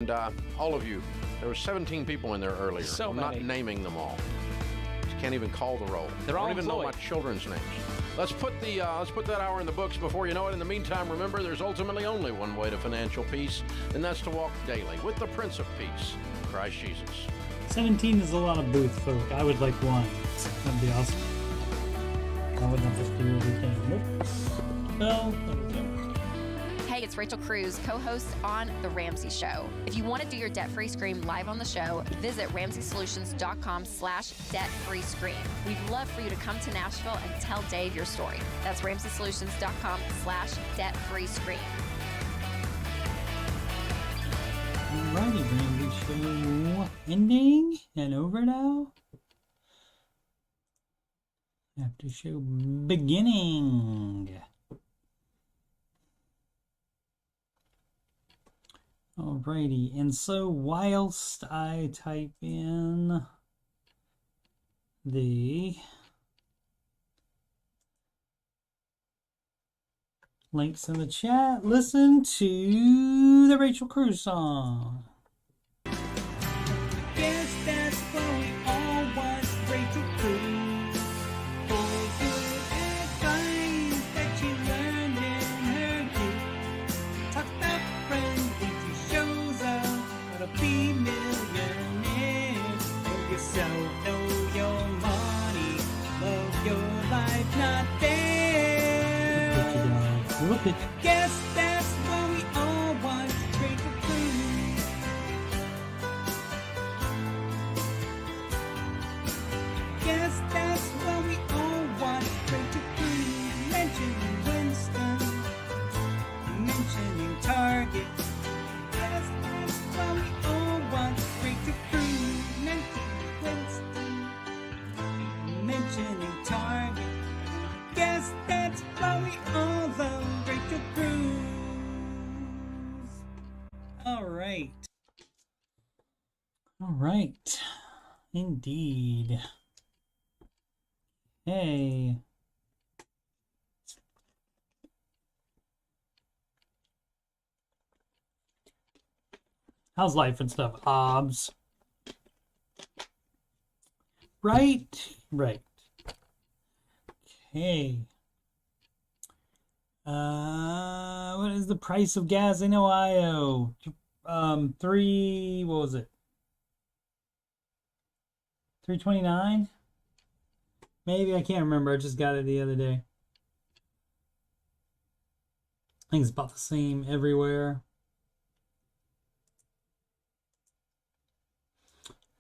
And all of you, there were 17 people in there earlier. So I'm many. not naming them all. Just can't even call the roll. They're all I don't even know employed. my children's names. Let's put that hour in the books before you know it. In the meantime, remember, there's ultimately only one way to financial peace, and that's to walk daily with the Prince of Peace, Christ Jesus. 17 is a lot of booth folk. I would like one. That'd be awesome. I would not just do everything. Nope. Well, there we go. Hey, it's Rachel Cruz, co-host on The Ramsey Show. If you want to do your debt-free scream live on the show, visit RamseySolutions.com/debt-free scream. We'd love for you to come to Nashville and tell Dave your story. That's RamseySolutions.com/debt-free scream. Alrighty, Ramsey Show ending and over now. After show beginning. Alrighty, and so whilst I type in the links in the chat, listen to the Rachel Cruz song. Guess that's what we all want, Rachel Cruz. For good advice that you learned in her youth. Talk about friends, she shows up how to be millionaire. Know yourself, know your money, love your life, not there. Look at you. Guess that's what we all want, Rachel Cruz. Guess that's what we all want, Rachel Cruz. Mentioning Winston, mentioning Target. Guess that's what we all want, Rachel Cruz. Mentioning Winston, mentioning Target. Guess that's what we all love, Rachel Cruz. All right. All right. Indeed. Hey. How's life and stuff? Obs. Right. Right. Okay. What is the price of gas in Ohio? What was it? $3.29? Maybe, I can't remember. I just got it the other day. I think it's about the same everywhere.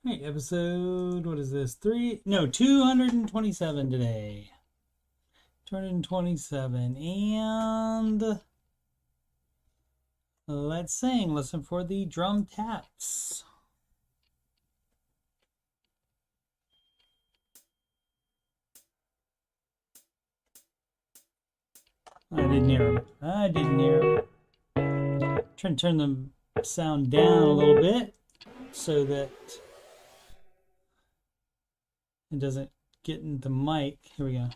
Alright, episode, what is this? 227 today. 227. And let's sing. Listen for the drum taps. I didn't hear him. Trying to turn the sound down a little bit so that it doesn't get into the mic. Here we go.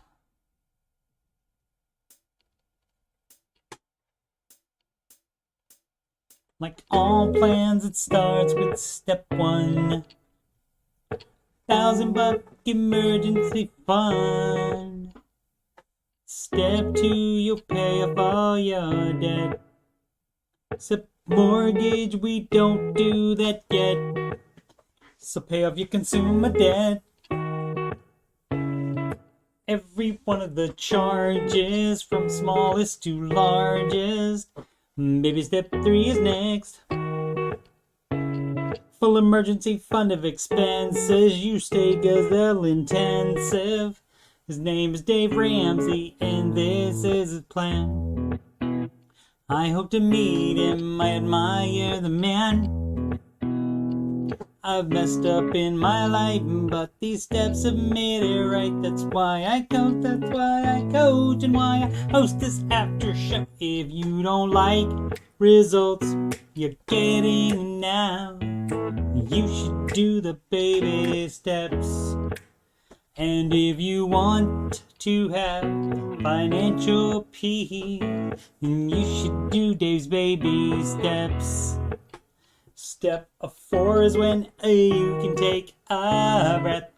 Like all plans, it starts with step one. $1,000 emergency fund. Step two, you'll pay off all your debt. Except mortgage, we don't do that yet. So pay off your consumer debt. Every one of the charges, from smallest to largest. Baby step 3 is next. Full emergency fund of expenses. You stay gazelle intensive. His name is Dave Ramsey, and this is his plan. I hope to meet him, I admire the man. I've messed up in my life, but these steps have made it right. That's why I coach, and why I host this after show. If you don't like results you're getting now, you should do the baby steps. And if you want to have financial peace, then you should do Dave's baby steps. Step 4 is when you can take a breath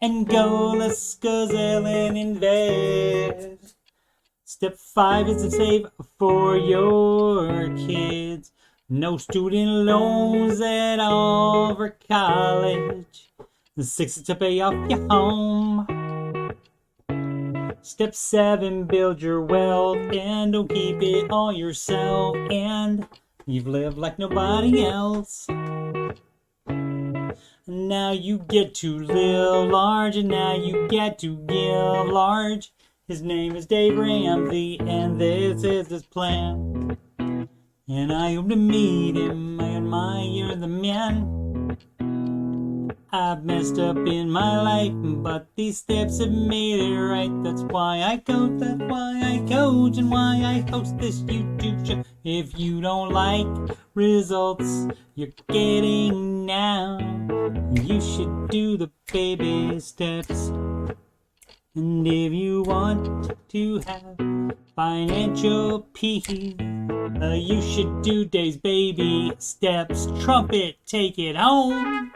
and go, let's gazelle and invest. Step 5 is to save for your kids. No student loans at all for college. The 6 is to pay off your home. Step 7, build your wealth and don't keep it all yourself. And you've lived like nobody else. Now you get to live large, and now you get to give large. His name is Dave Ramsey, and this is his plan. And I hope to meet him. I admire the man. I've messed up in my life, but these steps have made it right. That's why I coach, and why I host this YouTube show. If you don't like results you're getting now, you should do the baby steps. And if you want to have financial peace, you should do Dave's baby steps. Trumpet, take it home.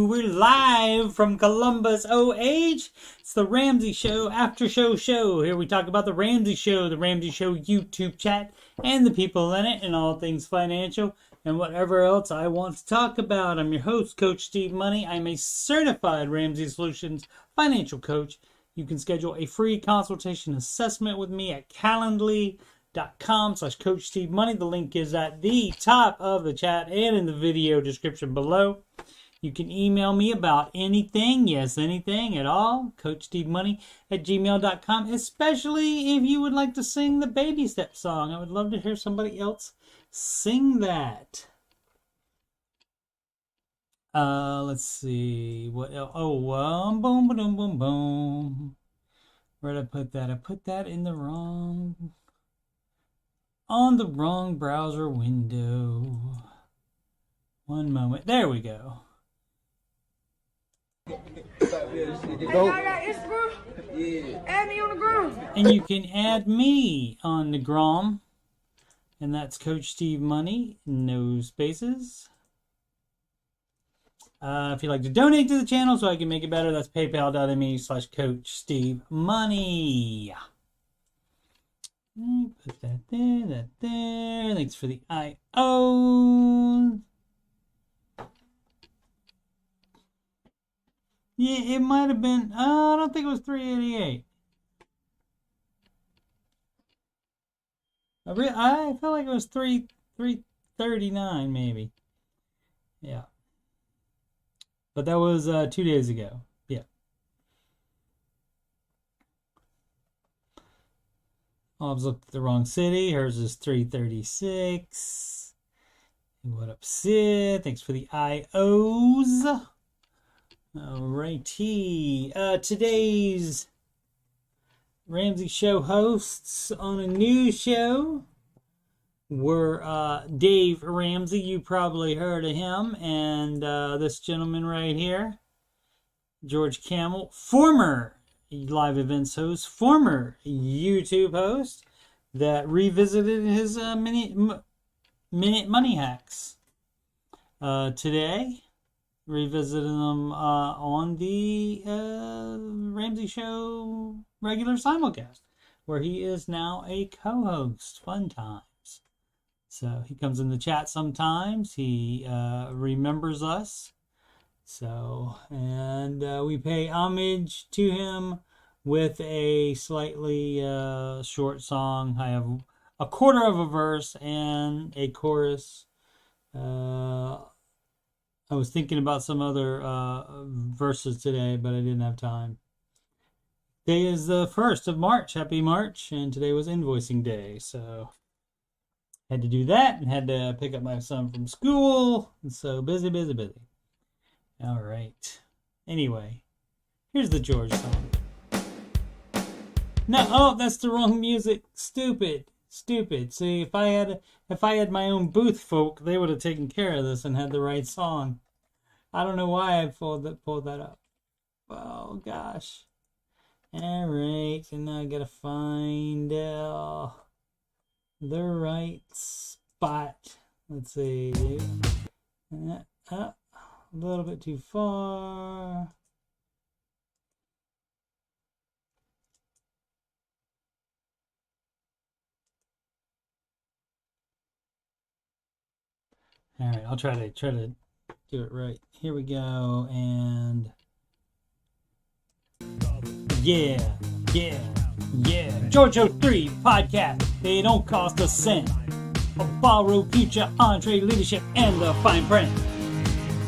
We're live from Columbus, OH. It's the Ramsey Show, Aftershow show. Here we talk about the Ramsey Show YouTube chat, and the people in it, and all things financial, and whatever else I want to talk about. I'm your host, Coach Steve Money. I'm a certified Ramsey Solutions financial coach. You can schedule a free consultation assessment with me at calendly.com/Coach Steve Money. The link is at the top of the chat and in the video description below. You can email me about anything, yes, anything at all, CoachSteveMoney@gmail.com, especially if you would like to sing the Baby Step song. I would love to hear somebody else sing that. Let's see. What else? Boom, boom, boom, boom, boom. Where did I put that? I put that in the wrong... on the wrong browser window. One moment. There we go. Add me on the Grom. And you can add me on the Grom. And that's Coach Steve Money. No spaces. If you'd like to donate to the channel so I can make it better, that's paypal.me/Coach Steve Money. Put that there. Thanks for the IO. Yeah, it might have been. I don't think it was 388. I felt like it was 339 maybe. Yeah. But that was 2 days ago. Yeah. Oh, I was looking at the wrong city. Hers is 336. What up, Sid? Thanks for the IOs. Alrighty. Today's Ramsey Show hosts on a new show were Dave Ramsey. You probably heard of him. And this gentleman right here, George Camel, former live events host, former YouTube host that revisited his minute money hacks today. Revisited them on the Ramsey Show regular simulcast, where he is now a co-host. Fun times. So he comes in the chat sometimes. He remembers us. So, and we pay homage to him with a slightly short song. I have a quarter of a verse and a chorus. I was thinking about some other verses today, but I didn't have time. Today is the 1st of March. Happy March. And today was invoicing day. So had to do that and had to pick up my son from school. And so busy. All right. Anyway, here's the George song. No, oh, that's the wrong music. Stupid. See, if I had my own booth folk, they would have taken care of this and had the right song. I don't know why I pulled that up. Oh gosh. All right, and now I gotta find the right spot. Let's see. A little bit too far. All right, I'll try to do it right. Here we go, and yeah. Giorgio 3 podcast. They don't cost a cent. A borrowed future, entree, leadership, and the fine print.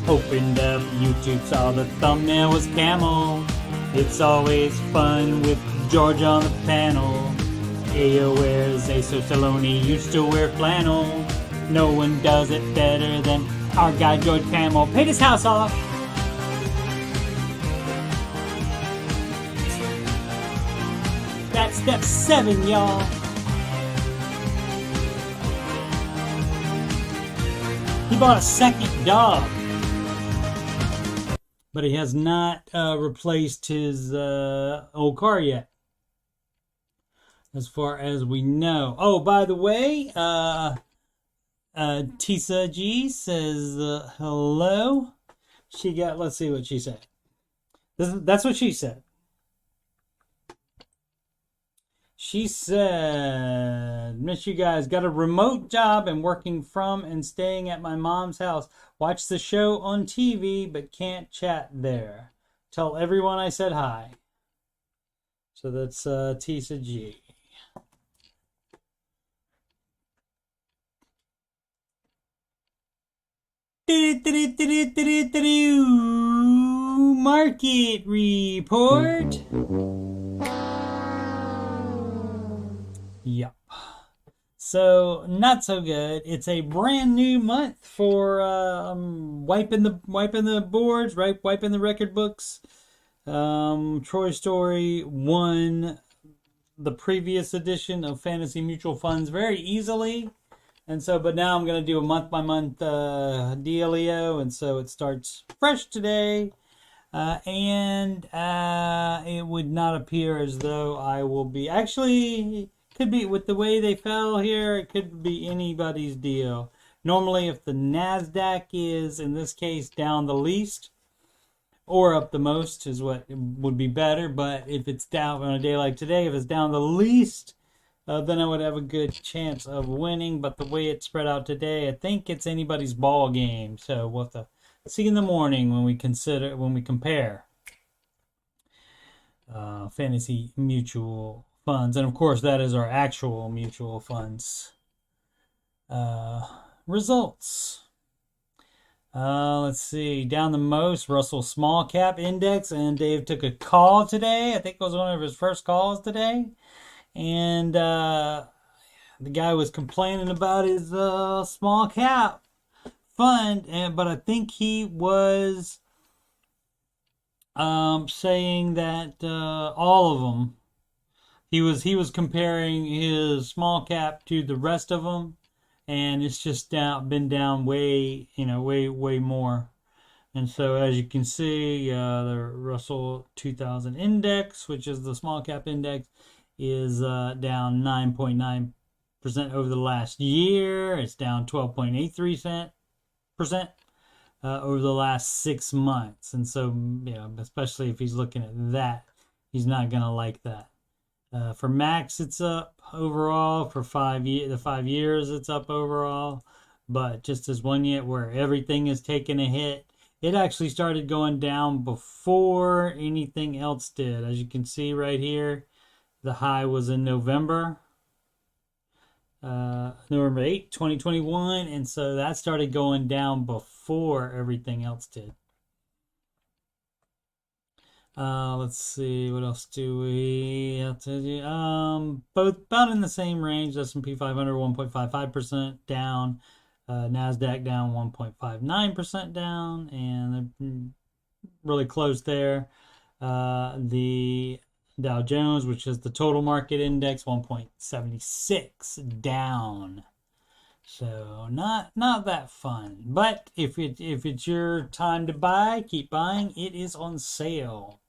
Opened up YouTube, saw the thumbnail was camel. It's always fun with George on the panel. Ayo wears Aso Saloni, used to wear flannel. No one does it better than our guy George Camel. Paid his house off. That's step 7, y'all. He bought a second dog. But he has not replaced his old car yet. As far as we know. Oh, by the way, Tisa G says hello. Let's see what she said. That's what she said. She said, miss you guys, got a remote job and working from and staying at my mom's house. Watch the show on TV, but can't chat there. Tell everyone I said hi. So that's Tisa G. Market report. Yep. So not so good. It's a brand new month for wiping the boards, right? Wiping the record books. Troy Story won the previous edition of Fantasy Mutual Funds very easily. And so, but now I'm going to do a month-by-month dealio, and so it starts fresh today. And it would not appear as though I will be... Actually, could be, with the way they fell here, it could be anybody's deal. Normally, if the NASDAQ is, in this case, down the least, or up the most, is what would be better. But if it's down on a day like today, if it's down the least... then I would have a good chance of winning. But the way it's spread out today, I think it's anybody's ball game. So we'll have to see in the morning when we compare fantasy mutual funds. And of course, that is our actual mutual funds results. Let's see. Down the most, Russell Small Cap Index. And Dave took a call today. I think it was one of his first calls today. And the guy was complaining about his small cap fund, but I think he was saying that all of them. He was comparing his small cap to the rest of them, and it's just been down way more. And so, as you can see, the Russell 2000 index, which is the small cap index, is down 9.9% over the last year. It's down 12.83% over the last 6 months. And so, especially if he's looking at that, he's not going to like that. For Max, it's up overall. For the 5 years, it's up overall. But just as 1 year where everything is taking a hit, it actually started going down before anything else did. As you can see right here, the high was in November 8, 2021, and so that started going down before everything else did. Let's see, what else do we have to do? Both about in the same range. S&P 500 1.55% down, NASDAQ down 1.59% down, and they're really close there. The Dow Jones, which is the total market index, 1.76 down. So not that fun. But if it's your time to buy, keep buying. It is on sale.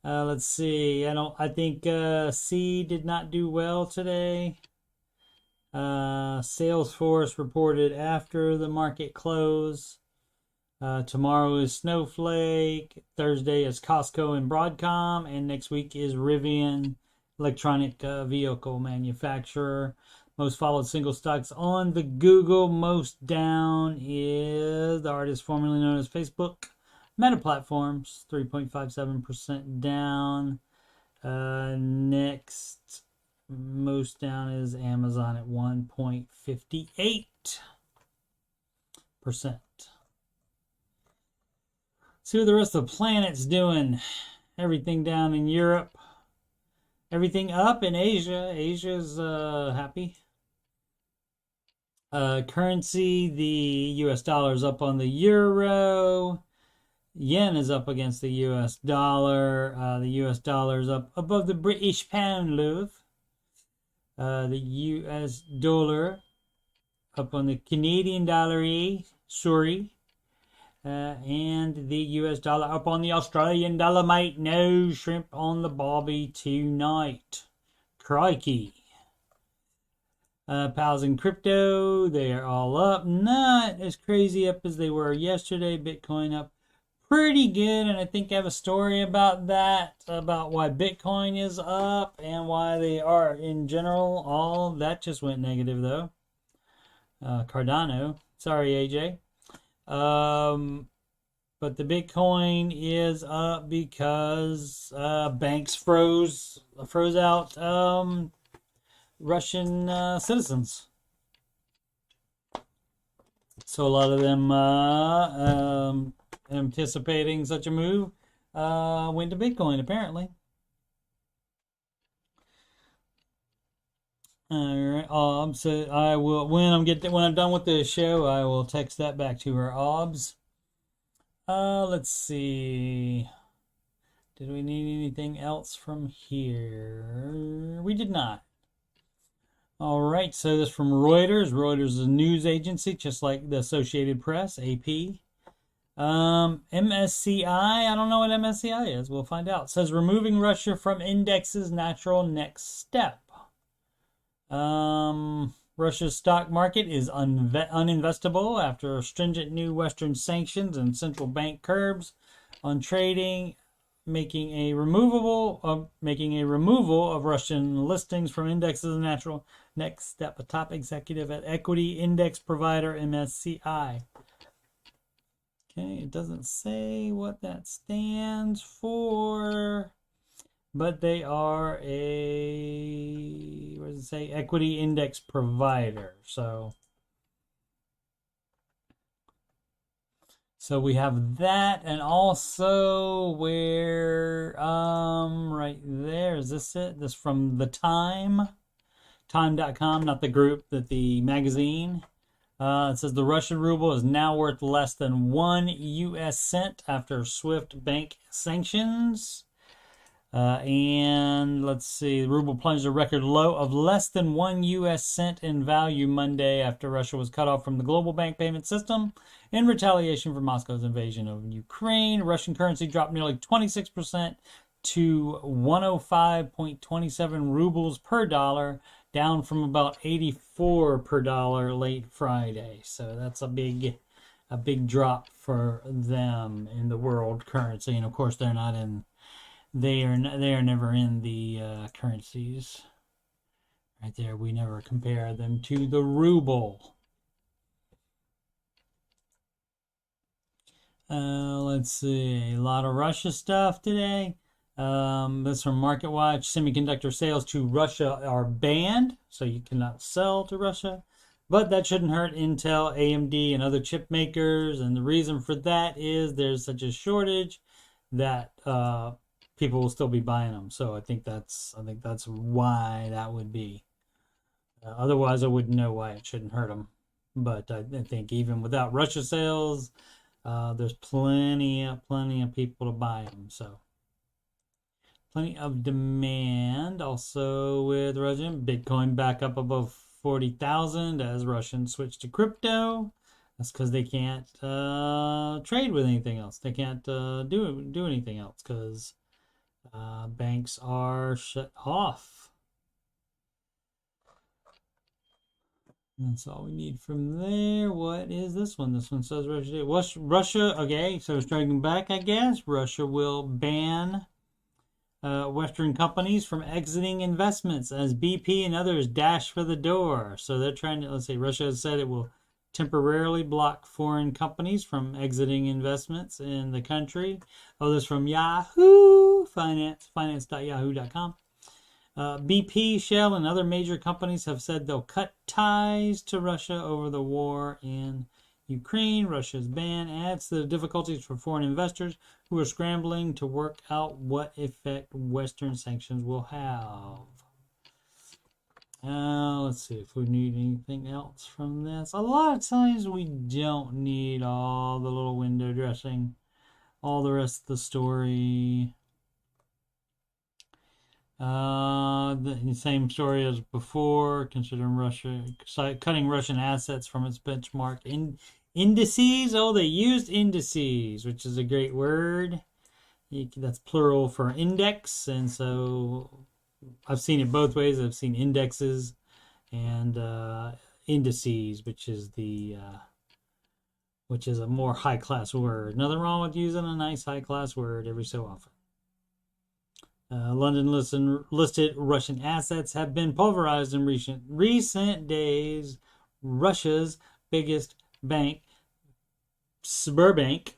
Let's see. I think C did not do well today. Salesforce reported after the market close. Tomorrow is Snowflake. Thursday is Costco and Broadcom, and next week is Rivian, electronic vehicle manufacturer. Most followed single stocks on the Google. Most down is the artist formerly known as Facebook. Meta Platforms, 3.57% down. Next, most down is Amazon at 1.58%. See what the rest of the planet's doing. Everything down in Europe. Everything up in Asia. Asia's happy. Currency, the US dollar is up on the euro. Yen is up against the US dollar. The US dollar is up above the British pound, love. The US dollar up on the Canadian dollar, sorry. And the US dollar up on the Australian dollar, mate. No shrimp on the barbie tonight. Crikey. Pals in crypto, they are all up. Not as crazy up as they were yesterday. Bitcoin up pretty good, and I think I have a story about that, about why Bitcoin is up and why they are in general. All that just went negative though. Cardano, sorry AJ. But the Bitcoin is up because banks froze out Russian citizens. So a lot of them anticipating such a move went to Bitcoin apparently. All right, so I will when I'm done with the show, I will text that back to her. Obs. Let's see. Did we need anything else from here? We did not. All right, so this from Reuters. Reuters is a news agency, just like the Associated Press, AP. MSCI, I don't know what MSCI is. We'll find out. It says removing Russia from indexes, natural next step. Russia's stock market is uninvestable after stringent new Western sanctions and central bank curbs on trading, making a removal of Russian listings from indexes a natural next step. A top executive at equity index provider MSCI. Okay, it doesn't say what that stands for, but they are a, what does it say? Equity index provider. So we have that, and also where right there, is this it? This from the time.com, not the group, but the magazine. It says the Russian ruble is now worth less than 1 US cent after swift bank sanctions. And let's see, the ruble plunged a record low of less than 1 US cent in value Monday after Russia was cut off from the global bank payment system in retaliation for Moscow's invasion of Ukraine. Russian currency dropped nearly 26% to 105.27 rubles per dollar, down from about 84 per dollar late Friday. So that's a big drop for them in the world currency. And of course, they're not in. They are never in the currencies. Right there, we never compare them to the ruble. Let's see, a lot of Russia stuff today. This from MarketWatch. Semiconductor sales to Russia are banned, so you cannot sell to Russia. But that shouldn't hurt Intel, AMD, and other chip makers. And the reason for that is there's such a shortage that people will still be buying them. So I think that's why that would be. Otherwise, I wouldn't know why it shouldn't hurt them. But I think even without Russia sales, there's plenty of people to buy them. So Plenty of demand. Also with Russian Bitcoin back up above 40,000 as Russians switch to crypto. That's because they can't trade with anything else. They can't do anything else because banks are shut off. That's all we need from there. What is this one? This one says Russia. Okay, so striking back, I guess. Russia will ban Western companies from exiting investments as BP and others dash for the door. So they're trying to, let's see, Russia has said it will temporarily block foreign companies from exiting investments in the country. Oh, this is from Yahoo finance.yahoo.com. BP, Shell, and other major companies have said they'll cut ties to Russia over the war in Ukraine. Russia's ban adds to the difficulties for foreign investors who are scrambling to work out what effect Western sanctions will have. Let's see if we need anything else from this. A lot of times we don't need all the little window dressing, all the rest of the story. The same story as before, considering Russia cutting Russian assets from its benchmark indices. Oh, they used indices, which is a great word. That's plural for index, and so I've seen it both ways. I've seen indexes and indices, which is a more high class word. Nothing wrong with using a nice high class word every so often. London listed Russian assets have been pulverized in recent days. Russia's biggest bank, Sberbank,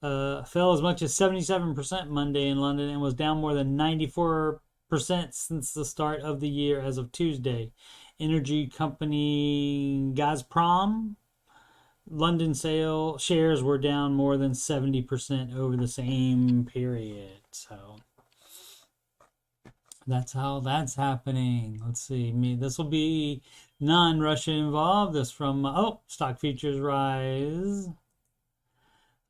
fell as much as 77% Monday in London and was down more than 94% since the start of the year as of Tuesday. Energy company Gazprom, London shares were down more than 70% over the same period. So that's how that's happening. Let's see. This will be non-Russia involved. This from, stock futures rise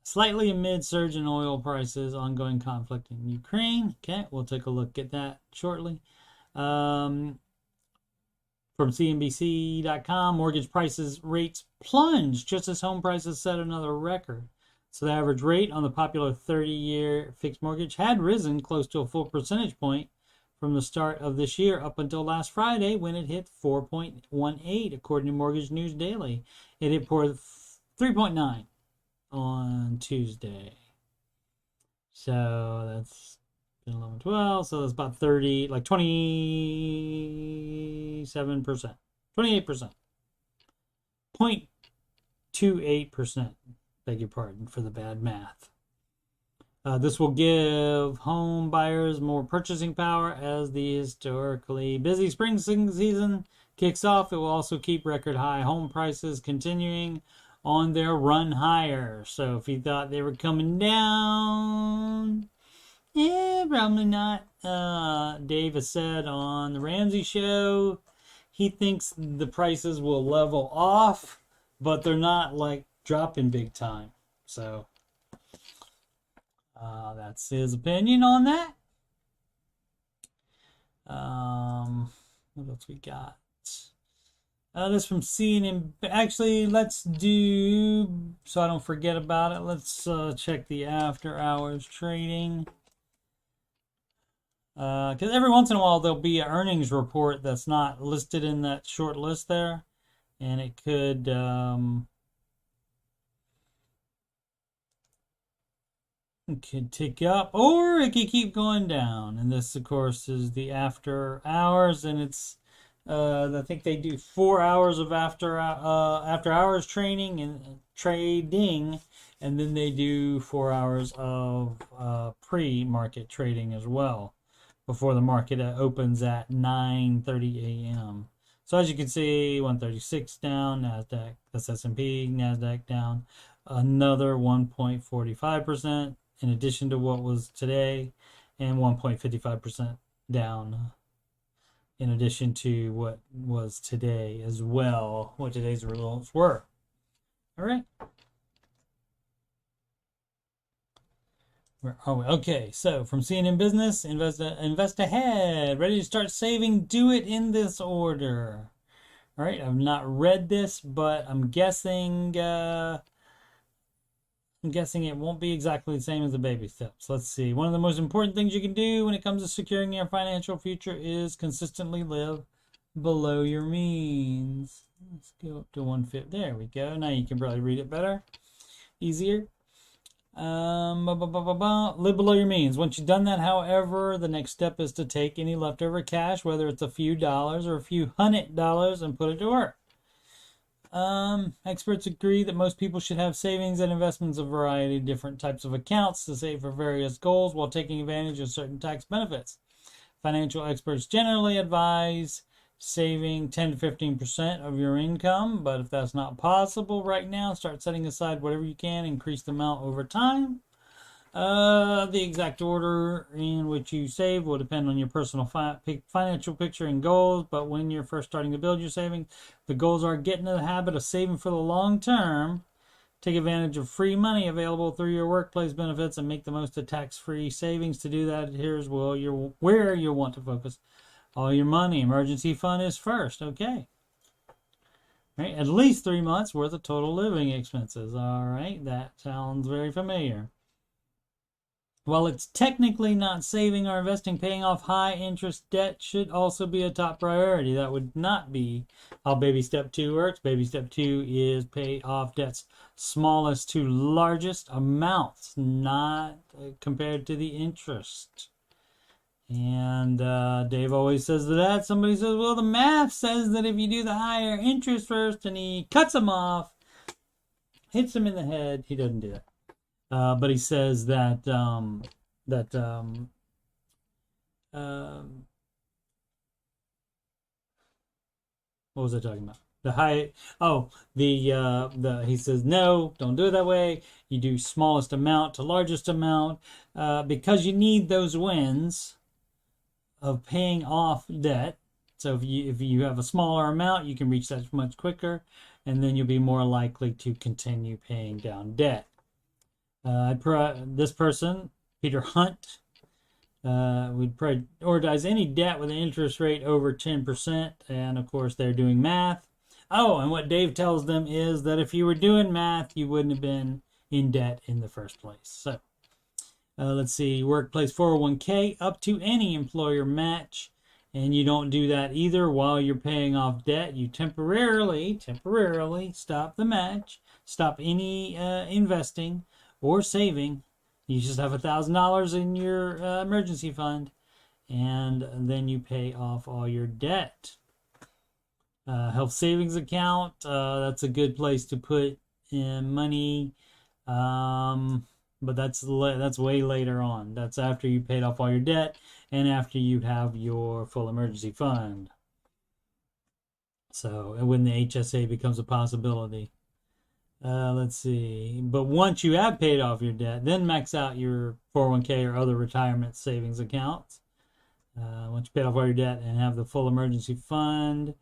slightly amid surge in oil prices, ongoing conflict in Ukraine. Okay, we'll take a look at that shortly. From CNBC.com, mortgage rates plunged just as home prices set another record. So the average rate on the popular 30-year fixed mortgage had risen close to a full percentage point from the start of this year up until last Friday when it hit 4.18, according to Mortgage News Daily. It hit 3.9 on Tuesday. So that's 11, 12. So that's about 30, like 27%, 28%, 0.28%. Beg your pardon for the bad math. This will give home buyers more purchasing power as the historically busy spring season kicks off. It will also keep record high home prices continuing on their run higher. So if you thought they were coming down, probably not. Dave has said on the Ramsey show, he thinks the prices will level off, but they're not like dropping big time. So that's his opinion on that. What else we got? This from CNN. Actually, let's do, so I don't forget about it, let's check the after hours trading. Because every once in a while there'll be an earnings report that's not listed in that short list there. And it could tick up, or it could keep going down. And this, of course, is the after hours, and it's I think they do 4 hours of after hours training and trading, and then they do 4 hours of pre-market trading as well before the market opens at 9:30 a.m. So as you can see, 136 down, NASDAQ, that's S&P, NASDAQ down another 1.45%. in addition to what was today, and 1.55% down in addition to what was today as well, what today's results were. All right. Where are we? Okay, so from CNN Business, invest ahead. Ready to start saving? Do it in this order. All right, I've not read this, but I'm guessing it won't be exactly the same as the baby steps. Let's see. One of the most important things you can do when it comes to securing your financial future is consistently live below your means. Let's go up to 150. There we go. Now you can probably read it better, easier. Live below your means. Once you've done that, however, the next step is to take any leftover cash, whether it's a few dollars or a few $100, and put it to work. Experts agree that most people should have savings and investments of a variety of different types of accounts to save for various goals while taking advantage of certain tax benefits. Financial experts generally advise saving 10 to 15% of your income, but if that's not possible right now, start setting aside whatever you can, increase the amount over time. The exact order in which you save will depend on your personal financial picture and goals, but when you're first starting to build your savings, the goals are get into the habit of saving for the long term, take advantage of free money available through your workplace benefits, and make the most of tax-free savings. To do that, here's where you'll want to focus all your money. Emergency fund is first. Okay. Right. At least 3 months worth of total living expenses. All right. That sounds very familiar. While it's technically not saving or investing, paying off high interest debt should also be a top priority. That would not be how baby step 2 works. Baby step 2 is pay off debt's smallest to largest amounts, not compared to the interest. And Dave always says that. Somebody says, well, the math says that if you do the higher interest first, and he cuts them off, hits him in the head. He doesn't do that. But he says that what was I talking about? He says, no, don't do it that way. You do smallest amount to largest amount, because you need those wins of paying off debt. So if you have a smaller amount, you can reach that much quicker, and then you'll be more likely to continue paying down debt. This person, Peter Hunt, would prioritize any debt with an interest rate over 10%, and of course they're doing math. Oh, and what Dave tells them is that if you were doing math, you wouldn't have been in debt in the first place. So let's see, workplace 401k up to any employer match, and you don't do that either while you're paying off debt. You temporarily stop the match, stop any investing or saving. You just have $1,000 in your emergency fund, and then you pay off all your debt. Health savings account, that's a good place to put in money. But that's way later on. That's after you paid off all your debt and after you have your full emergency fund. So when the HSA becomes a possibility. Let's see. But once you have paid off your debt, then max out your 401k or other retirement savings accounts. Once you paid off all your debt and have the full emergency fund.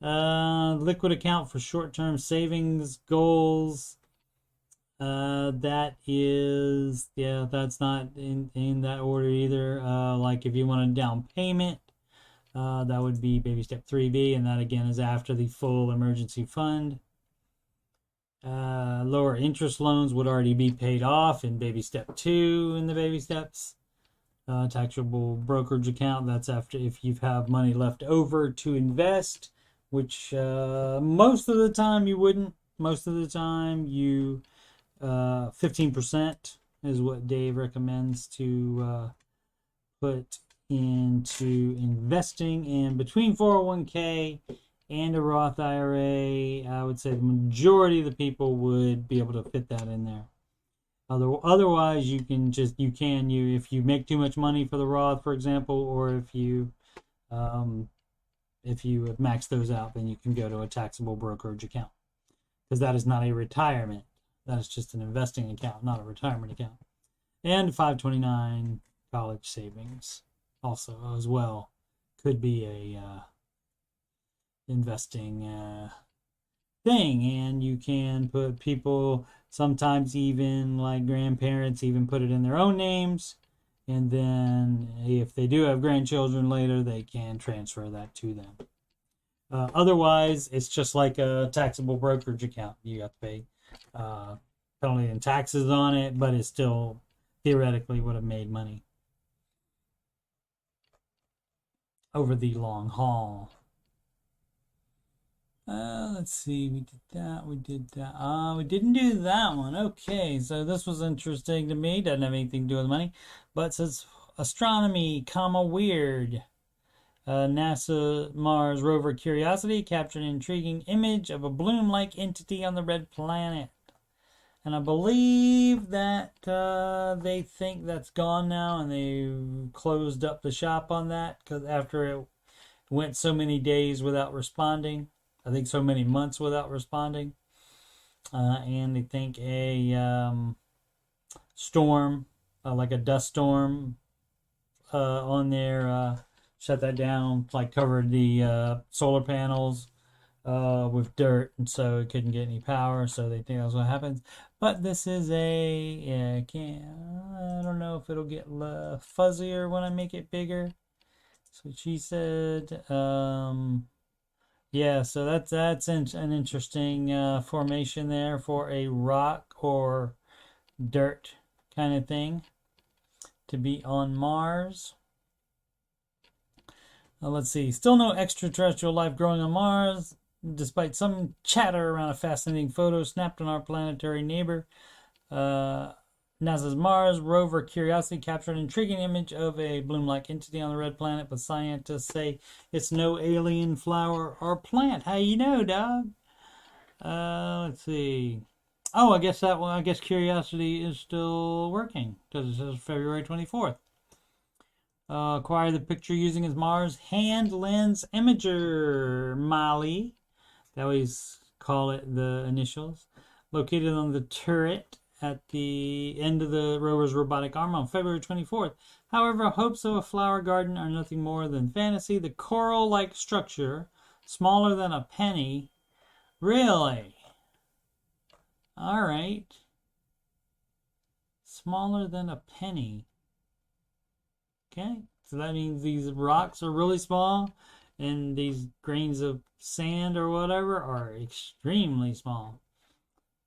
Liquid account for short-term savings goals. That's not in that order either. Like if you want a down payment, that would be baby step 3B, and that again is after the full emergency fund. Lower interest loans would already be paid off in baby step 2 in the baby steps. Taxable brokerage account, that's after if you have money left over to invest, which most of the time you wouldn't. Most of the time you 15% is what Dave recommends to put into investing. And between 401k and a Roth IRA, I would say the majority of the people would be able to fit that in there. Otherwise, if you make too much money for the Roth, for example, or if you have maxed those out, then you can go to a taxable brokerage account, because that is not a retirement. That is just an investing account, not a retirement account. And 529 college savings also as well could be a investing thing. And you can put people, sometimes even like grandparents, even put it in their own names. And then if they do have grandchildren later, they can transfer that to them. Otherwise, it's just like a taxable brokerage account. You have to pay penalty and taxes on it, but it still theoretically would have made money over the long haul. Let's see, we did that, we did that. We didn't do that one. Okay, so this was interesting to me. Doesn't have anything to do with money, but it says astronomy, weird. NASA Mars rover Curiosity captured an intriguing image of a bloom-like entity on the red planet. And I believe that they think that's gone now, and they closed up the shop on that because after it went so many days without responding, I think so many months without responding, and they think a storm, like a dust storm on there, shut that down, like covered the solar panels with dirt, and so it couldn't get any power, so they think that's what happens. But this is I don't know if it'll get fuzzier when I make it bigger. So she said, yeah, so that's an interesting formation there for a rock or dirt kind of thing to be on Mars. Let's see. Still no extraterrestrial life growing on Mars, despite some chatter around a fascinating photo snapped on our planetary neighbor. NASA's Mars rover Curiosity captured an intriguing image of a bloom-like entity on the red planet, but scientists say it's no alien flower or plant. How you know, dog? Let's see. Oh, I guess that one. I guess Curiosity is still working because it says February 24th. Acquire the picture using his Mars hand lens imager, Molly. They always call it the initials. Located on the turret at the end of the rover's robotic arm on February 24th. However, hopes of a flower garden are nothing more than fantasy. The coral-like structure, smaller than a penny. Really? All right. Smaller than a penny. Okay, so that means these rocks are really small, and these grains of sand or whatever are extremely small.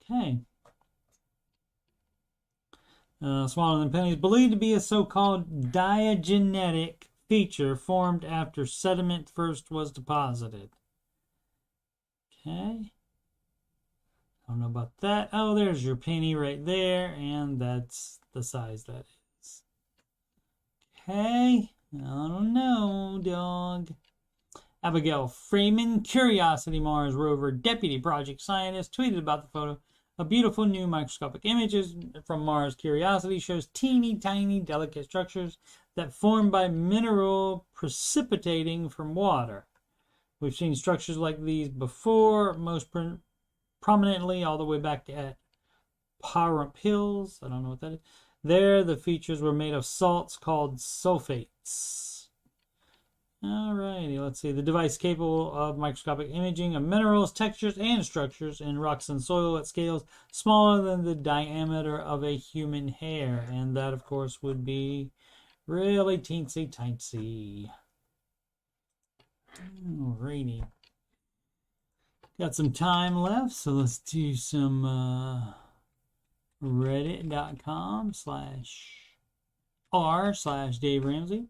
Okay. Smaller than pennies, believed to be a so-called diagenetic feature formed after sediment first was deposited. Okay. I don't know about that. Oh, there's your penny right there, and that's the size that is. Okay. I don't know, dog. Abigail Freeman, Curiosity Mars rover deputy project scientist, tweeted about the photo. A beautiful new microscopic images from Mars Curiosity shows teeny tiny delicate structures that form by mineral precipitating from water. We've seen structures like these before, most prominently all the way back at Pahrump Hills. I don't know what that is. There, the features were made of salts called sulfates. Alrighty, let's see. The device capable of microscopic imaging of minerals, textures, and structures in rocks and soil at scales smaller than the diameter of a human hair. And that, of course, would be really teensy-tiny. Alrighty. Got some time left, so let's do some reddit.com/r/Dave Ramsey.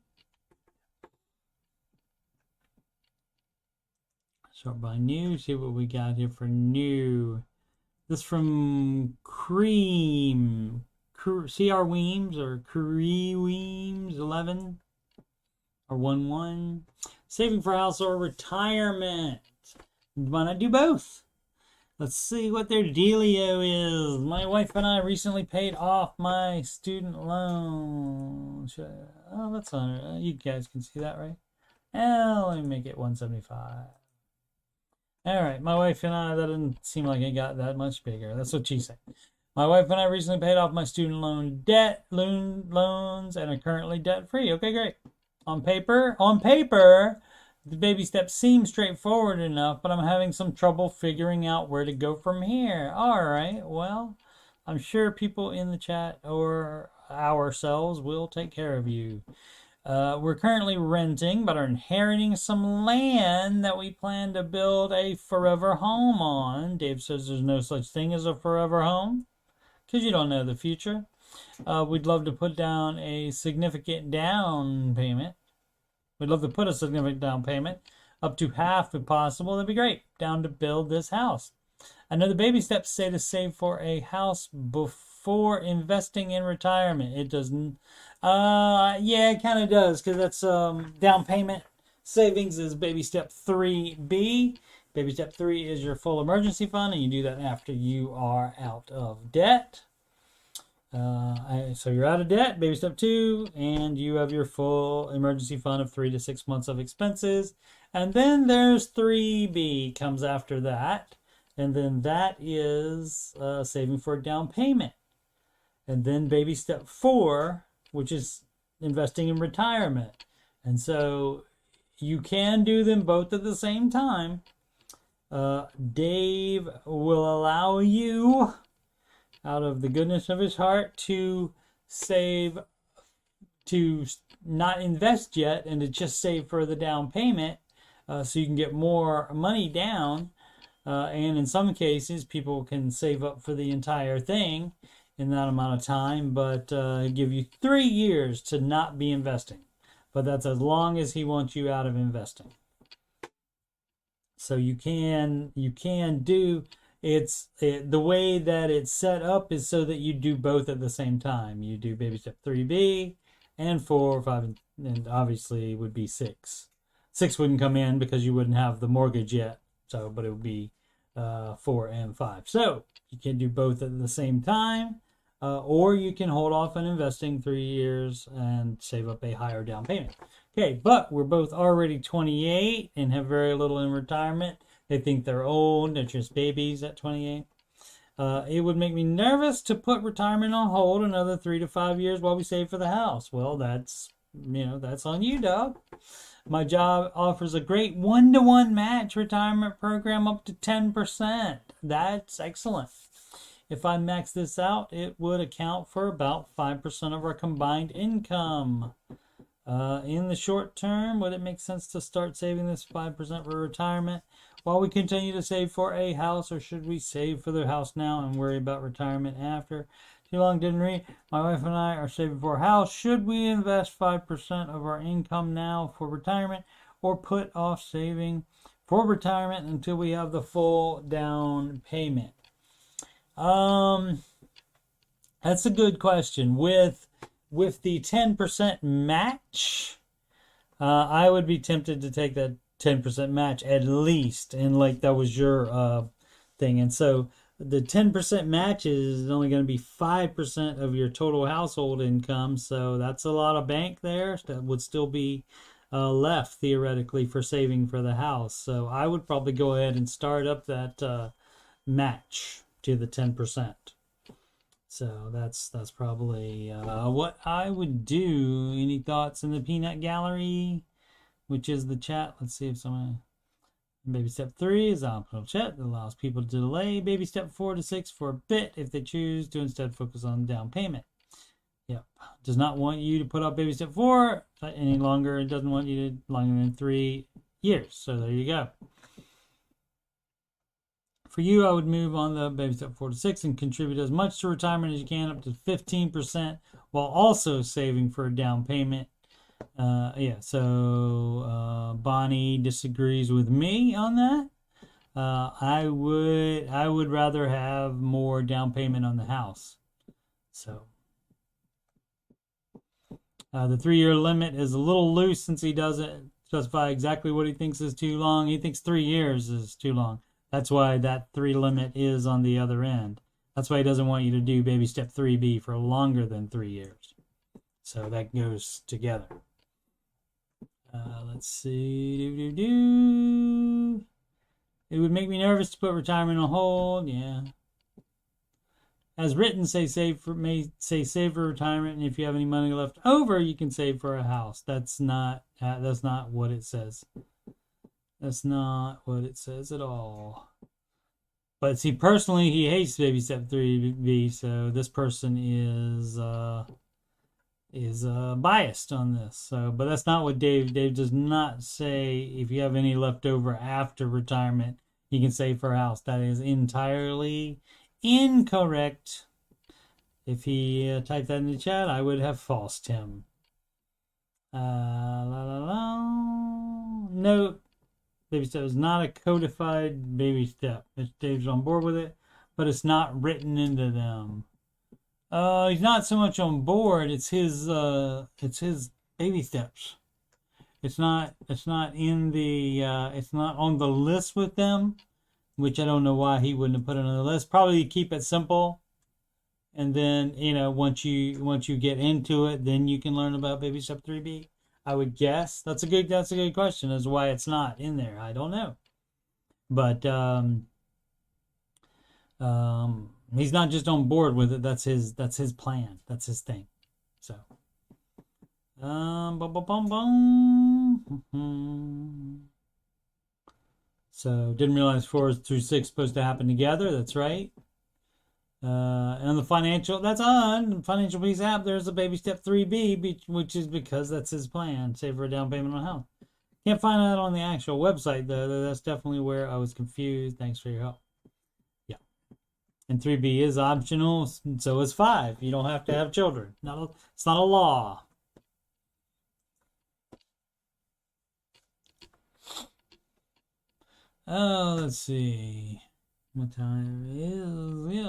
Sort by new, see what we got here for new. This from Cream, CR Weems or Cree Weems 11 or 11. Saving for house or retirement. Why not do both? Let's see what their dealio is. My wife and I recently paid off my student loan. Oh, that's on. You guys can see that, right? Let me make it 175. All right, my wife and I, that didn't seem like it got that much bigger. That's what she said. My wife and I recently paid off my student loans and are currently debt-free. Okay, great. On paper, The baby steps seem straightforward enough, but I'm having some trouble figuring out where to go from here. All right, well, I'm sure people in the chat or ourselves will take care of you. We're currently renting, but are inheriting some land that we plan to build a forever home on. Dave says there's no such thing as a forever home, because you don't know the future. We'd love to put down a significant down payment. We'd love to put a significant down payment, up to half if possible. That'd be great, down to build this house. I know the baby steps say to save for a house before investing in retirement. It doesn't. Yeah, it kind of does, because that's down payment. Savings is baby step 3B. Baby step 3 is your full emergency fund, and you do that after you are out of debt. So you're out of debt, baby step 2, and you have your full emergency fund of 3 to 6 months of expenses. And then there's 3B comes after that. And then that is saving for a down payment. And then baby step 4, which is investing in retirement. And so you can do them both at the same time. Dave will allow you, out of the goodness of his heart, to save, to not invest yet and to just save for the down payment, so you can get more money down. And in some cases, people can save up for the entire thing in that amount of time, but give you 3 years to not be investing. But that's as long as he wants you out of investing. So you can do, the way that it's set up is so that you do both at the same time. You do baby step 3B and 4, 5, and obviously it would be 6. 6 wouldn't come in because you wouldn't have the mortgage yet. So, but it would be 4 and 5. So you can do both at the same time, or you can hold off on investing 3 years and save up a higher down payment. Okay, but we're both already 28 and have very little in retirement. They think they're old. They're just babies at 28. It would make me nervous to put retirement on hold another 3 to 5 years while we save for the house. Well, that's on you, dog. My job offers a great 1-to-1 match retirement program up to 10%. That's excellent. If I max this out, it would account for about 5% of our combined income. In the short term, would it make sense to start saving this 5% for retirement while we continue to save for a house, or should we save for the house now and worry about retirement after? Too long, didn't read. My wife and I are saving for a house. Should we invest 5% of our income now for retirement, or put off saving for retirement until we have the full down payment? That's a good question. With the 10% match, I would be tempted to take that 10% match at least, and like that was your thing. And so the 10% match is only going to be 5% of your total household income, so that's a lot of bank there that would still be left theoretically for saving for the house. So I would probably go ahead and start up that match to the 10%. So that's probably what I would do. Any thoughts in the peanut gallery, which is the chat? Let's see if someone... Baby step 3 is optional chat that allows people to delay baby step 4 to 6 for a bit if they choose to instead focus on down payment. Yep. Does not want you to put off baby step 4 any longer. It doesn't want you to longer than 3 years. So there you go. For you, I would move on the baby step 4 to 6 and contribute as much to retirement as you can, up to 15%, while also saving for a down payment. Bonnie disagrees with me on that. I would rather have more down payment on the house. So the 3-year limit is a little loose since he doesn't specify exactly what he thinks is too long. He thinks 3 years is too long. That's why that 3 limit is on the other end. That's why he doesn't want you to do baby step 3B for longer than 3 years. So that goes together. Let's see. It would make me nervous to put retirement on hold. Yeah. As written, save for retirement, and if you have any money left over, you can save for a house. That's not what it says. That's not what it says at all. But see, personally, he hates baby step 3B, so this person is biased on this. So, but that's not what Dave does not say if you have any left over after retirement, you can save for a house. That is entirely incorrect. If he typed that in the chat, I would have falsed him. Note, baby step is not a codified baby step. Dave's on board with it, but it's not written into them. He's not so much on board. It's his baby steps. It's not in the it's not on the list with them, which I don't know why he wouldn't have put it on the list. Probably keep it simple, and then once you get into it, then you can learn about baby step 3B. I would guess that's a good question as to why it's not in there. I don't know, but he's not just on board with it. That's his plan. That's his thing. So, So didn't realize 4 through 6 supposed to happen together. That's right. And on the financial, that's on financial piece app. There's a baby step 3B, which is because that's his plan. Save for a down payment on health. Can't find that on the actual website though. That's definitely where I was confused. Thanks for your help. Yeah, and 3B is optional. So is 5. You don't have to have children. It's not a law. Oh, let's see. What time is it?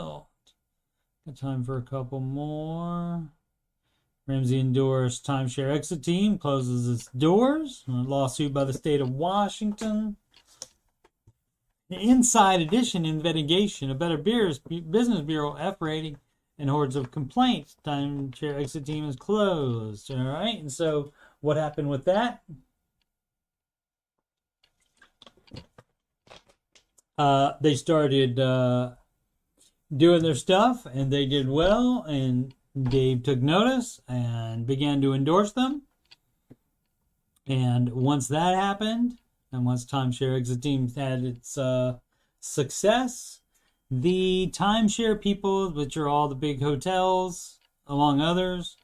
Got time for a couple more. Ramsey endorsed timeshare exit team closes its doors. A lawsuit by the state of Washington. The Inside Edition investigation. A Better Business Bureau F rating and hordes of complaints. Timeshare exit team is closed. All right. And so what happened with that? They started doing their stuff, and they did well, and Dave took notice and began to endorse them. And once that happened, and once Timeshare Exit Team had its success, the timeshare people, which are all the big hotels, among others,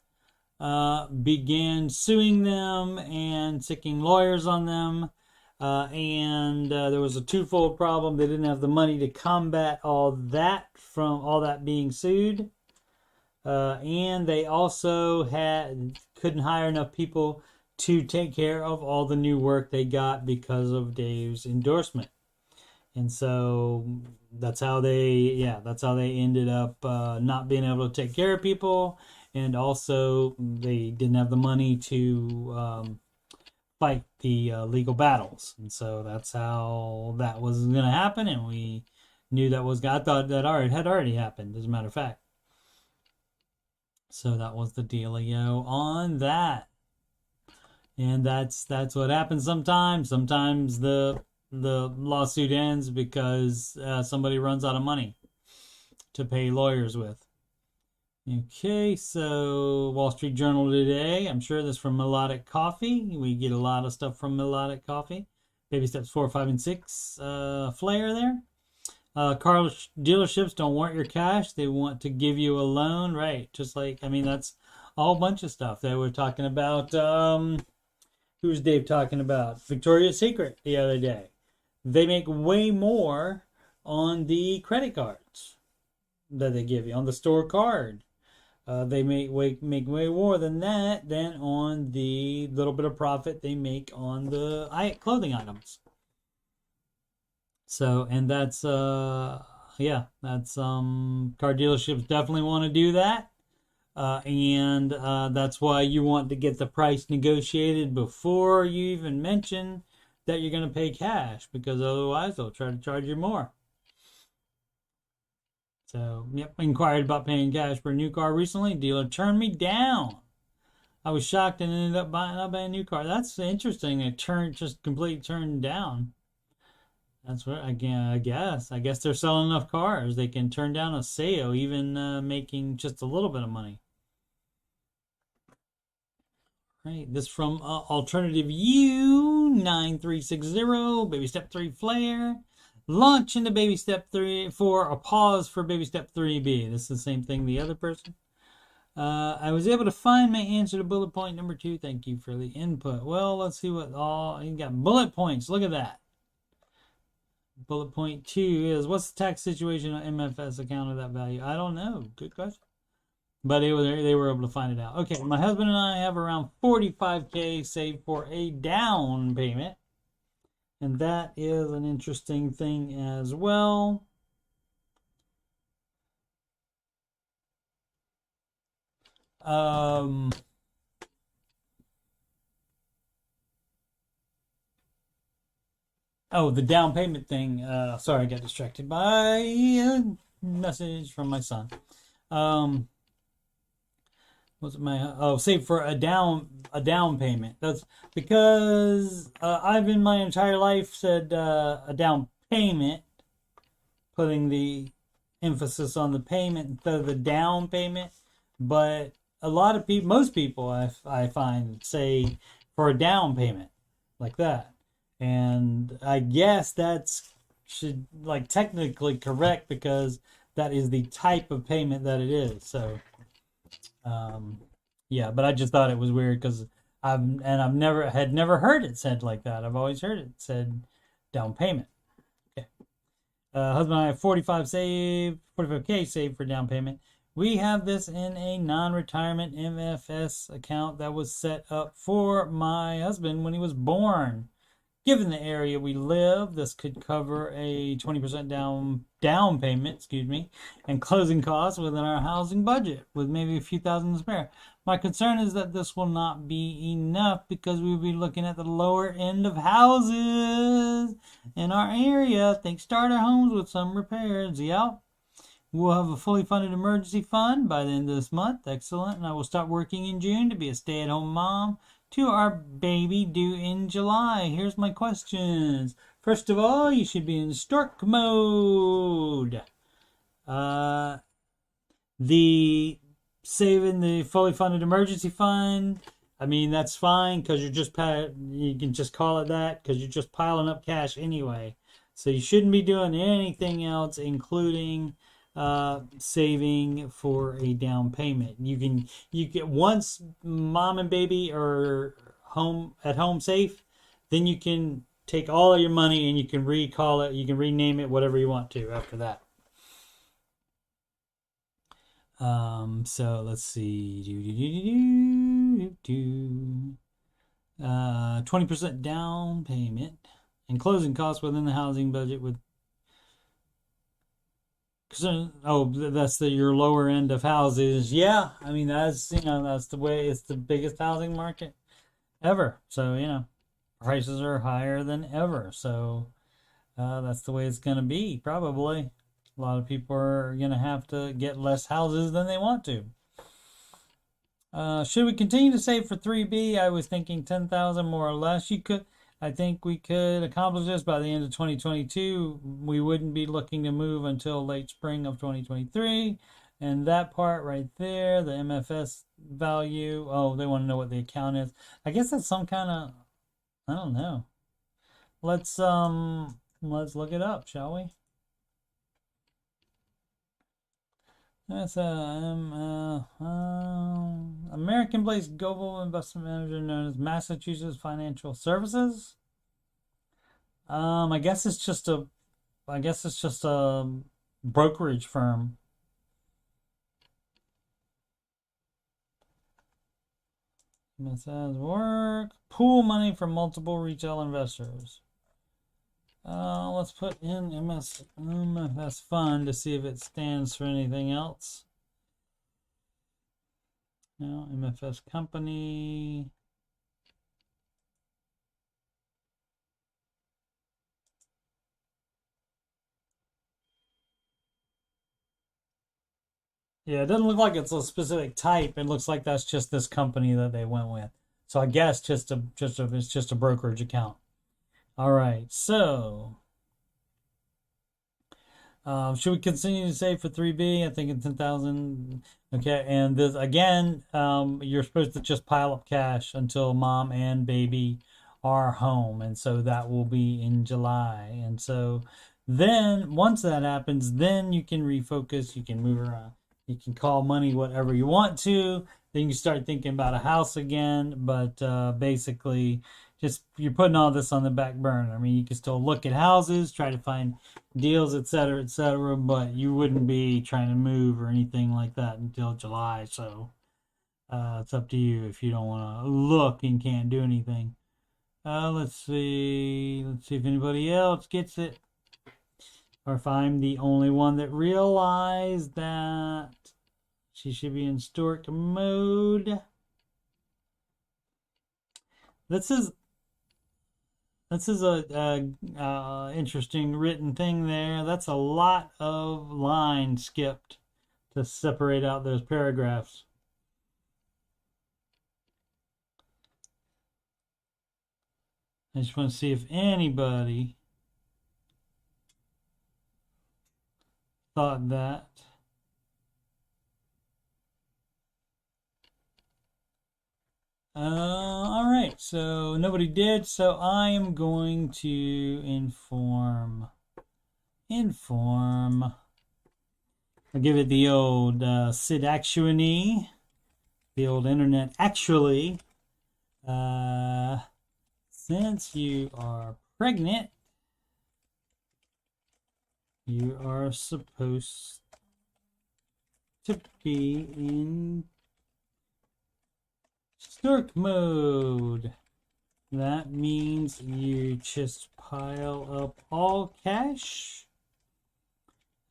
began suing them and sicking lawyers on them. And there was a twofold problem. They didn't have the money to combat all that from all that being sued. And they also couldn't hire enough people to take care of all the new work they got because of Dave's endorsement. And so that's how they ended up not being able to take care of people. And also they didn't have the money to fight the legal battles. And so that's how that was going to happen. And we knew that was, I thought that had already happened, as a matter of fact. So that was the dealio on that. And that's what happens sometimes. Sometimes the lawsuit ends because somebody runs out of money to pay lawyers with. Okay, so Wall Street Journal today. I'm sure this from Melodic Coffee. We get a lot of stuff from Melodic Coffee. Baby steps 4, 5, and 6 flare there. Car dealerships don't want your cash. They want to give you a loan, right? Just like, that's a whole bunch of stuff that we're talking about. Who was Dave talking about? Victoria's Secret the other day. They make way more on the credit cards that they give you, on the store card. They make way more than that than on the little bit of profit they make on the clothing items. So, and that's car dealerships definitely want to do that. And that's why you want to get the price negotiated before you even mention that you're going to pay cash, because otherwise they'll try to charge you more. So, inquired about paying cash for a new car recently. Dealer turned me down. I was shocked and ended up buying a new car. That's interesting. It completely turned down. That's what, again, I guess they're selling enough cars. They can turn down a sale, even making just a little bit of money. Right, this from Alternative U 9360, Baby Step 3 Flare. Launch into Baby Step 3 for a pause for Baby Step 3B. This is the same thing the other person. I was able to find my answer to bullet point number 2. Thank you for the input. Well, let's see what all you got. Bullet points. Look at that. Bullet point 2 is, what's the tax situation on MFS account of that value? I don't know. Good question. But they were able to find it out. Okay, my husband and I have around $45K saved for a down payment. And that is an interesting thing as well. Oh, the down payment thing. Sorry, I got distracted by a message from my son. What's my save for a down payment? That's because I've in my entire life said a down payment, putting the emphasis on the payment instead of the down payment. But a lot of people, most people, I find, say for a down payment like that, and I guess should technically correct because that is the type of payment that it is. So. Yeah, but I just thought it was weird because I've never heard it said like that. I've always heard it said down payment. Okay. Husband and I have 45K saved for down payment. We have this in a non-retirement MFS account that was set up for my husband when he was born. Given the area we live, this could cover a 20% down payment, and closing costs within our housing budget, with maybe a few thousand to spare. My concern is that this will not be enough because we will be looking at the lower end of houses in our area. Think starter homes with some repairs. Yeah. We'll have a fully funded emergency fund by the end of this month. Excellent. And I will start working in June to be a stay-at-home mom to our baby due in July. Here's my questions. First of all, you should be in stork mode. The saving the fully funded emergency fund, I mean, that's fine because you can just call it that because you're just piling up cash anyway. So you shouldn't be doing anything else, including saving for a down payment. You get once mom and baby are at home safe, then you can take all of your money and you can recall it, you can rename it whatever you want to after that. So let's see. 20% down payment and closing costs within the housing budget with that's your lower end of houses. Yeah, I mean that's the way. It's the biggest housing market ever. So prices are higher than ever. So that's the way it's gonna be. Probably a lot of people are gonna have to get less houses than they want to. Should we continue to save for 3B? I was thinking 10,000 more or less. I think we could accomplish this by the end of 2022. We wouldn't be looking to move until late spring of 2023. And that part right there, the MFS value, they want to know what the account is. I guess that's some kind of, I don't know. Let's look it up, shall we? That's American-based global investment manager known as Massachusetts Financial Services. I guess it's just a brokerage firm. It says work, pool money from multiple retail investors. Let's put in MFS fund to see if it stands for anything else. No, MFS company. Yeah, it doesn't look like it's a specific type. It looks like that's just this company that they went with. So I guess it's just a brokerage account. All right, so Should we continue to save for 3B? I think it's 10,000. Okay, and this again, you're supposed to just pile up cash until mom and baby are home, and so that will be in July. And so then once that happens, then you can refocus, you can move around, you can call money whatever you want to. Then you can start thinking about a house again, but basically just you're putting all this on the back burner. I mean, you can still look at houses, try to find deals, etc., but you wouldn't be trying to move or anything like that until July. So it's up to you if you don't want to look and can't do anything. Let's see if anybody else gets it, or if I'm the only one that realized that she should be in stork mode. This is a interesting written thing there. That's a lot of lines skipped to separate out those paragraphs. I just want to see if anybody thought that. All right, so nobody did, so I am going to inform. I'll give it the old Sid Actually, the old internet actually. Since you are pregnant, you are supposed to be in stork mode. That means you just pile up all cash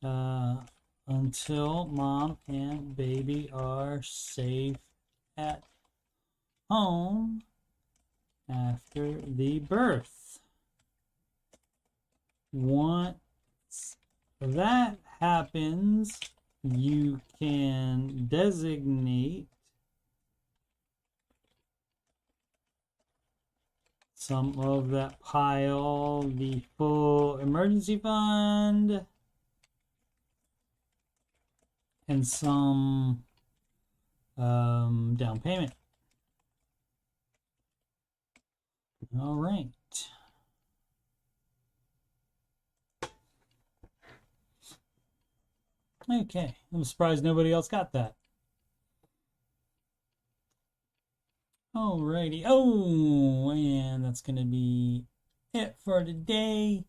until mom and baby are safe at home after the birth. Once that happens, you can designate some of that pile the full emergency fund and some down payment. All right. Okay, I'm surprised nobody else got that. Alrighty. Oh, and that's gonna be it for today.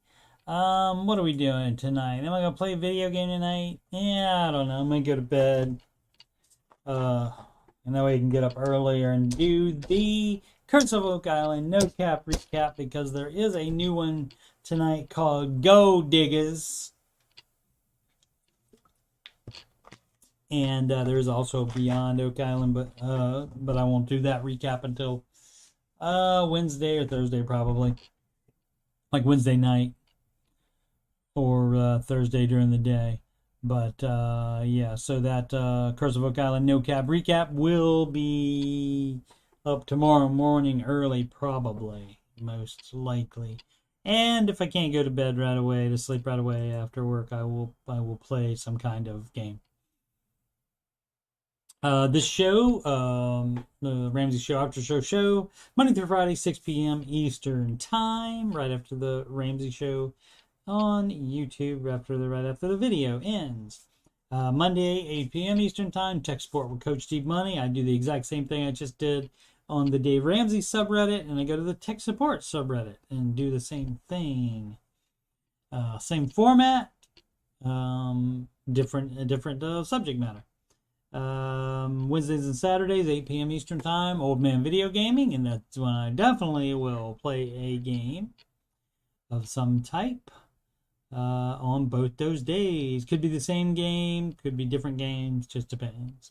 What are we doing tonight? Am I gonna play a video game tonight? Yeah, I don't know. I'm gonna go to bed. And that way you can get up earlier and do the Curse of Oak Island no cap recap, because there is a new one tonight called Go Diggers. And there's also Beyond Oak Island, but I won't do that recap until Wednesday or Thursday, probably. Like Wednesday night or Thursday during the day. But yeah, so that Curse of Oak Island no cap recap will be up tomorrow morning early, probably, most likely. And if I can't go to bed right away, to sleep right away after work, I will play some kind of game. This show, the Ramsey Show, Aftershow show, Monday through Friday, 6 p.m. Eastern Time, right after the Ramsey Show on YouTube, right after the video ends. Monday, 8 p.m. Eastern Time, Tech Support with Coach Steve Money. I do the exact same thing I just did on the Dave Ramsey subreddit, and I go to the Tech Support subreddit and do the same thing. Same format, different subject matter. Wednesdays and Saturdays, 8 p.m. Eastern Time, Old Man Video Gaming, and that's when I definitely will play a game of some type on both those days. Could be the same game, could be different games, just depends.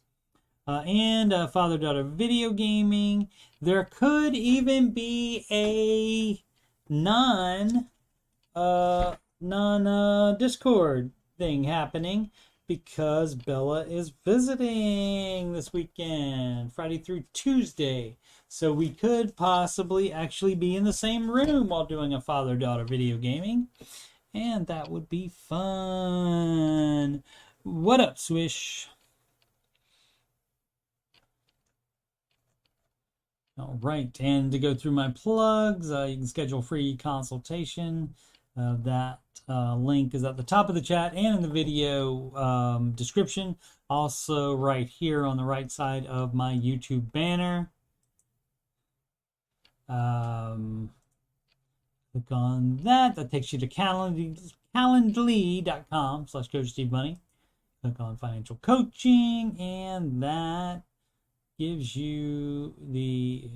And father-daughter video gaming. There could even be a non-Discord thing happening, because Bella is visiting this weekend, Friday through Tuesday. So we could possibly actually be in the same room while doing a father-daughter video gaming. And that would be fun. What up, Swish? All right, and to go through my plugs, you can schedule a free consultation. That link is at the top of the chat and in the video description. Also right here on the right side of my YouTube banner. Click on that. That takes you to calendly.com/CoachSteveMoney. Click on financial coaching, and that gives you the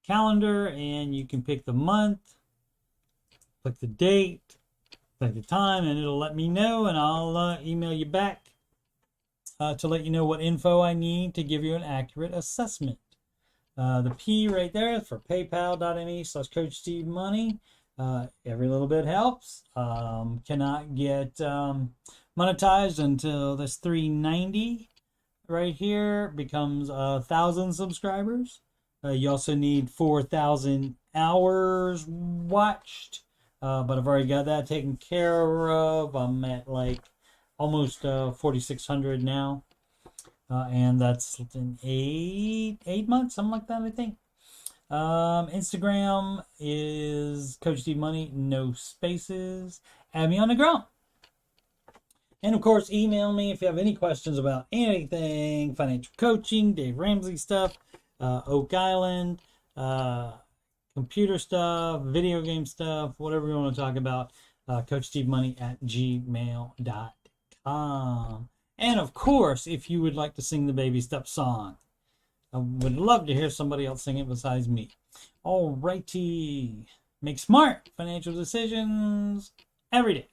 calendar, and you can pick the month, click the date, click the time, and it'll let me know, and I'll email you back to let you know what info I need to give you an accurate assessment. The P right there is for paypal.me/CoachSteveMoney. Every little bit helps. Cannot get monetized until this 390 right here becomes 1,000 subscribers. You also need 4,000 hours watched, but I've already got that taken care of. I'm at like almost 4,600 now. And that's in eight months, something like that, I think. Instagram is Coach Steve Money, no spaces. Add me on the ground. And of course, email me if you have any questions about anything, financial coaching, Dave Ramsey stuff, Oak Island, computer stuff, video game stuff, whatever you want to talk about. CoachSteveMoney@gmail.com. And of course, if you would like to sing the Baby Step song, I would love to hear somebody else sing it besides me. All righty. Make smart financial decisions every day.